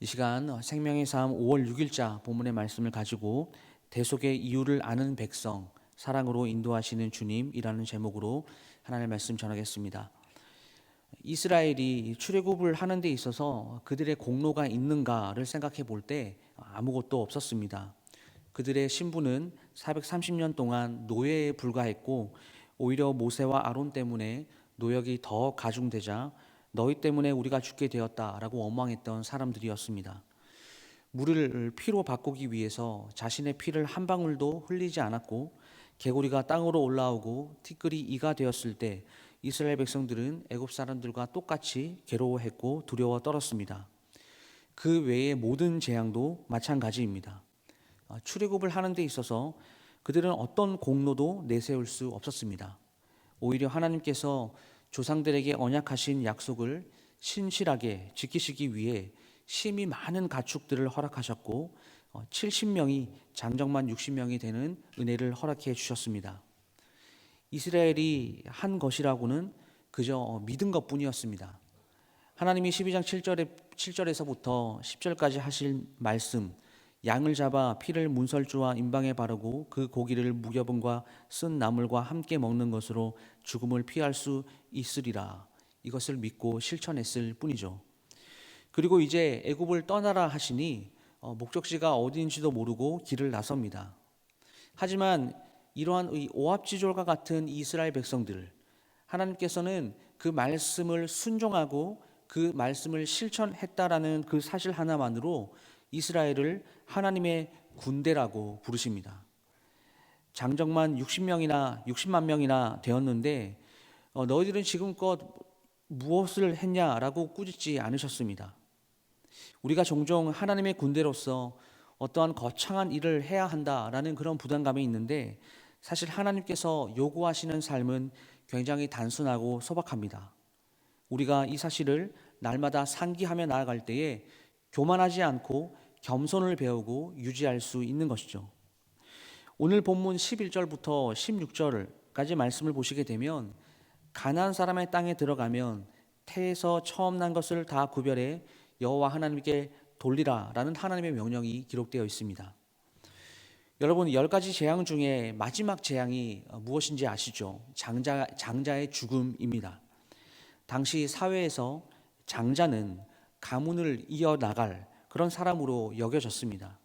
이 시간 생명의 삶 5월 6일자 본문의 말씀을 가지고 대속의 이유를 아는 백성, 사랑으로 인도하시는 주님이라는 제목으로 하나님의 말씀 전하겠습니다. 이스라엘이 출애굽을 하는 데 있어서 그들의 공로가 있는가를 생각해 볼 때 아무것도 없었습니다. 그들의 신분은 430년 동안 노예에 불과했고, 오히려 모세와 아론 때문에 노역이 더 가중되자 너희 때문에 우리가 죽게 되었다라고 원망했던 사람들이었습니다. 물을 피로 바꾸기 위해서 자신의 피를 한 방울도 흘리지 않았고, 개구리가 땅으로 올라오고 티끌이 이가 되었을 때 이스라엘 백성들은 애굽 사람들과 똑같이 괴로워했고 두려워 떨었습니다. 그 외의 모든 재앙도 마찬가지입니다. 출애굽을 하는 데 있어서 그들은 어떤 공로도 내세울 수 없었습니다. 오히려 하나님께서 조상들에게 언약하신 약속을 신실하게 지키시기 위해 심히 많은 가축들을 허락하셨고, 70명이 장정만 60명이 되는 은혜를 허락해 주셨습니다. 이스라엘이 한 것이라고는 그저 믿은 것뿐이었습니다. 하나님이 12장 7절에서부터 10절까지 하실 말씀, 양을 잡아 피를 문설주와 임방에 바르고 그 고기를 무교분과 쓴 나물과 함께 먹는 것으로 죽음을 피할 수 있으리라, 이것을 믿고 실천했을 뿐이죠. 그리고 이제 애굽을 떠나라 하시니 목적지가 어디인지도 모르고 길을 나섭니다. 하지만 이러한 오합지졸과 같은 이스라엘 백성들, 하나님께서는 그 말씀을 순종하고 그 말씀을 실천했다라는 그 사실 하나만으로 이스라엘을 하나님의 군대라고 부르십니다. 장정만 60만 명이나 되었는데 너희들은 지금껏 무엇을 했냐라고 꾸짖지 않으셨습니다. 우리가 종종 하나님의 군대로서 어떠한 거창한 일을 해야 한다라는 그런 부담감이 있는데, 사실 하나님께서 요구하시는 삶은 굉장히 단순하고 소박합니다. 우리가 이 사실을 날마다 상기하며 나아갈 때에 교만하지 않고 겸손을 배우고 유지할 수 있는 것이죠. 오늘 본문 11절부터 16절까지 말씀을 보시게 되면, 가나안 사람의 땅에 들어가면 태에서 처음 난 것을 다 구별해 여호와 하나님께 돌리라라는 하나님의 명령이 기록되어 있습니다. 여러분, 10가지 재앙 중에 마지막 재앙이 무엇인지 아시죠? 장자의 죽음입니다. 당시 사회에서 장자는 가문을 이어나갈 그런 사람으로 여겨졌습니다.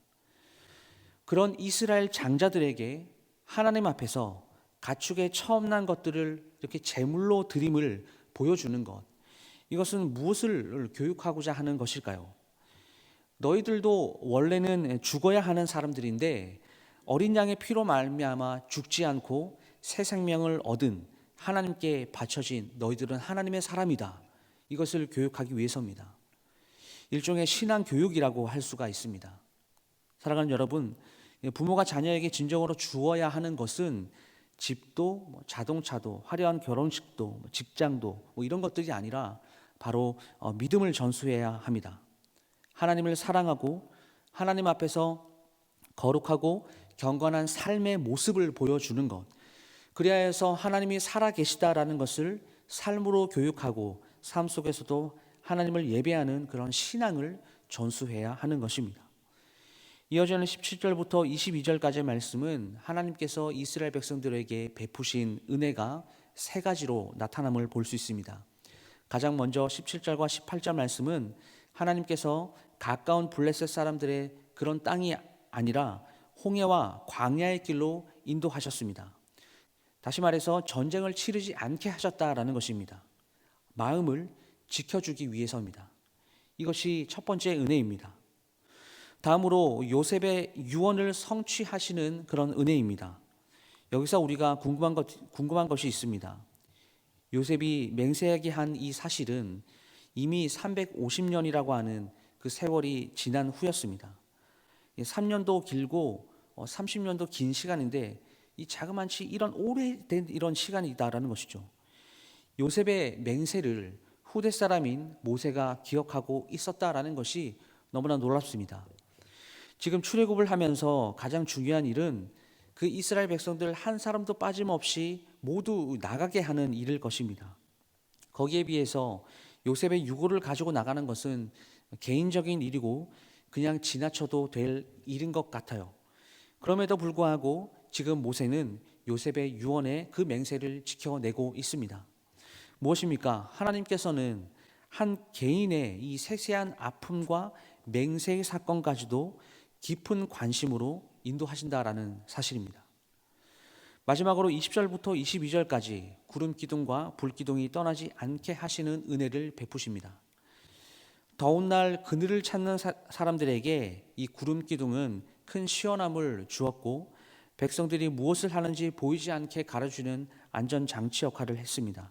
그런 이스라엘 장자들에게 하나님 앞에서 가축의 처음 난 것들을 이렇게 제물로 드림을 보여주는 것, 이것은 무엇을 교육하고자 하는 것일까요? 너희들도 원래는 죽어야 하는 사람들인데 어린 양의 피로 말미암아 죽지 않고 새 생명을 얻은 하나님께 바쳐진 너희들은 하나님의 사람이다, 이것을 교육하기 위해서입니다. 일종의 신앙 교육이라고 할 수가 있습니다. 사랑하는 여러분, 부모가 자녀에게 진정으로 주어야 하는 것은 집도 자동차도 화려한 결혼식도 직장도 이런 것들이 아니라 바로 믿음을 전수해야 합니다. 하나님을 사랑하고 하나님 앞에서 거룩하고 경건한 삶의 모습을 보여주는 것, 그래야 해서 하나님이 살아계시다라는 것을 삶으로 교육하고 삶 속에서도 하나님을 예배하는 그런 신앙을 전수해야 하는 것입니다. 이어지는 17절부터 22절까지의 말씀은 하나님께서 이스라엘 백성들에게 베푸신 은혜가 세 가지로 나타남을 볼 수 있습니다. 가장 먼저 17절과 18절 말씀은 하나님께서 가까운 블레셋 사람들의 그런 땅이 아니라 홍해와 광야의 길로 인도하셨습니다. 다시 말해서 전쟁을 치르지 않게 하셨다라는 것입니다. 마음을 지켜주기 위해서입니다. 이것이 첫 번째 은혜입니다. 다음으로 요셉의 유언을 성취하시는 그런 은혜입니다. 여기서 우리가 궁금한 것이 있습니다. 요셉이 맹세하게 한 이 사실은 이미 350년이라고 하는 그 세월이 지난 후였습니다. 3년도 길고 30년도 긴 시간인데 이 자그마치 이런 오래된 이런 시간이다라는 것이죠. 요셉의 맹세를 후대 사람인 모세가 기억하고 있었다라는 것이 너무나 놀랍습니다. 지금 출애굽을 하면서 가장 중요한 일은 그 이스라엘 백성들 한 사람도 빠짐없이 모두 나가게 하는 일일 것입니다. 거기에 비해서 요셉의 유고를 가지고 나가는 것은 개인적인 일이고 그냥 지나쳐도 될 일인 것 같아요. 그럼에도 불구하고 지금 모세는 요셉의 유언의 그 맹세를 지켜내고 있습니다. 무엇입니까? 하나님께서는 한 개인의 이 세세한 아픔과 맹세의 사건까지도 깊은 관심으로 인도하신다라는 사실입니다. 마지막으로 20절부터 22절까지 구름 기둥과 불 기둥이 떠나지 않게 하시는 은혜를 베푸십니다. 더운 날 그늘을 찾는 사람들에게 이 구름 기둥은 큰 시원함을 주었고 백성들이 무엇을 하는지 보이지 않게 가려주는 안전 장치 역할을 했습니다.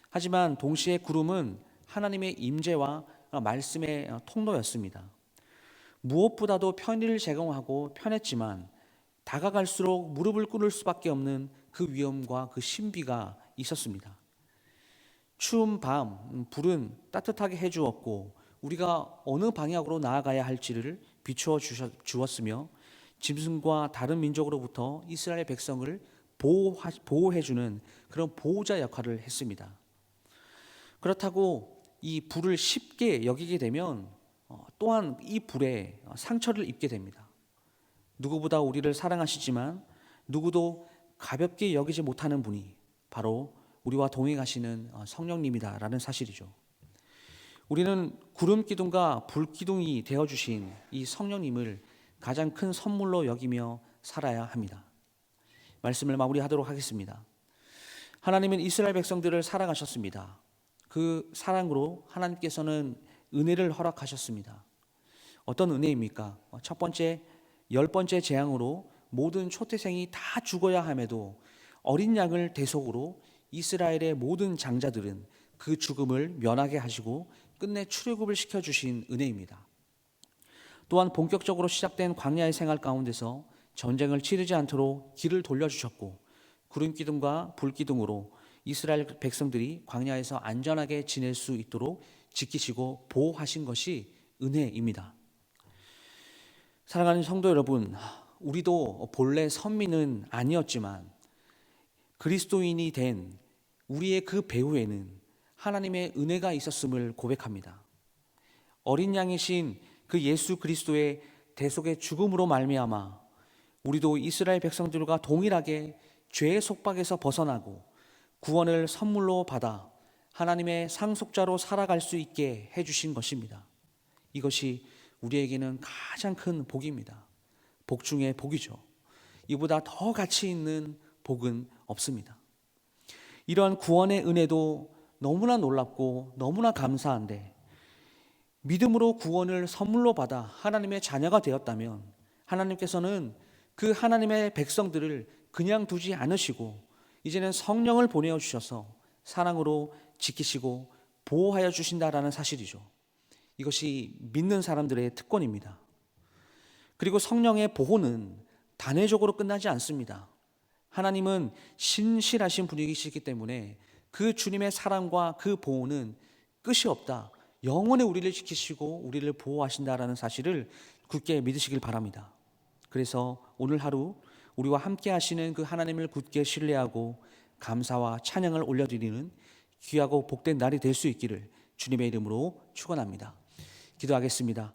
하지만 동시에 구름은 하나님의 임재와 말씀의 통로였습니다. 무엇보다도 편의를 제공하고 편했지만 다가갈수록 무릎을 꿇을 수밖에 없는 그 위험과 그 신비가 있었습니다. 추운 밤 불은 따뜻하게 해주었고 우리가 어느 방향으로 나아가야 할지를 비추어 주었으며 짐승과 다른 민족으로부터 이스라엘 백성을 보호해주는 그런 보호자 역할을 했습니다. 그렇다고 이 불을 쉽게 여기게 되면 또한 이 불에 상처를 입게 됩니다. 누구보다 우리를 사랑하시지만 누구도 가볍게 여기지 못하는 분이 바로 우리와 동행하시는 성령님이다라는 사실이죠. 우리는 구름 기둥과 불 기둥이 되어주신 이 성령님을 가장 큰 선물로 여기며 살아야 합니다. 말씀을 마무리하도록 하겠습니다. 하나님은 이스라엘 백성들을 사랑하셨습니다. 그 사랑으로 하나님께서는 은혜를 허락하셨습니다. 어떤 은혜입니까? 첫 번째, 10번째 재앙으로 모든 초태생이 다 죽어야 함에도 어린 양을 대속으로 이스라엘의 모든 장자들은 그 죽음을 면하게 하시고 끝내 출애굽을 시켜주신 은혜입니다. 또한 본격적으로 시작된 광야의 생활 가운데서 전쟁을 치르지 않도록 길을 돌려주셨고 구름 기둥과 불 기둥으로 이스라엘 백성들이 광야에서 안전하게 지낼 수 있도록 지키시고 보호하신 것이 은혜입니다. 사랑하는 성도 여러분, 우리도 본래 선민은 아니었지만 그리스도인이 된 우리의 그 배후에는 하나님의 은혜가 있었음을 고백합니다. 어린 양이신 그 예수 그리스도의 대속의 죽음으로 말미암아 우리도 이스라엘 백성들과 동일하게 죄의 속박에서 벗어나고 구원을 선물로 받아 하나님의 상속자로 살아갈 수 있게 해주신 것입니다. 이것이 우리에게는 가장 큰 복입니다. 복 중에 복이죠. 이보다 더 가치 있는 복은 없습니다. 이러한 구원의 은혜도 너무나 놀랍고 너무나 감사한데 믿음으로 구원을 선물로 받아 하나님의 자녀가 되었다면 하나님께서는 그 하나님의 백성들을 그냥 두지 않으시고 이제는 성령을 보내어 주셔서 사랑으로 지키시고 보호하여 주신다라는 사실이죠. 이것이 믿는 사람들의 특권입니다. 그리고 성령의 보호는 단회적으로 끝나지 않습니다. 하나님은 신실하신 분이시기 때문에 그 주님의 사랑과 그 보호는 끝이 없다. 영원히 우리를 지키시고 우리를 보호하신다라는 사실을 굳게 믿으시길 바랍니다. 그래서 오늘 하루 우리와 함께 하시는 그 하나님을 굳게 신뢰하고 감사와 찬양을 올려드리는 귀하고 복된 날이 될 수 있기를 주님의 이름으로 축원합니다. 기도하겠습니다.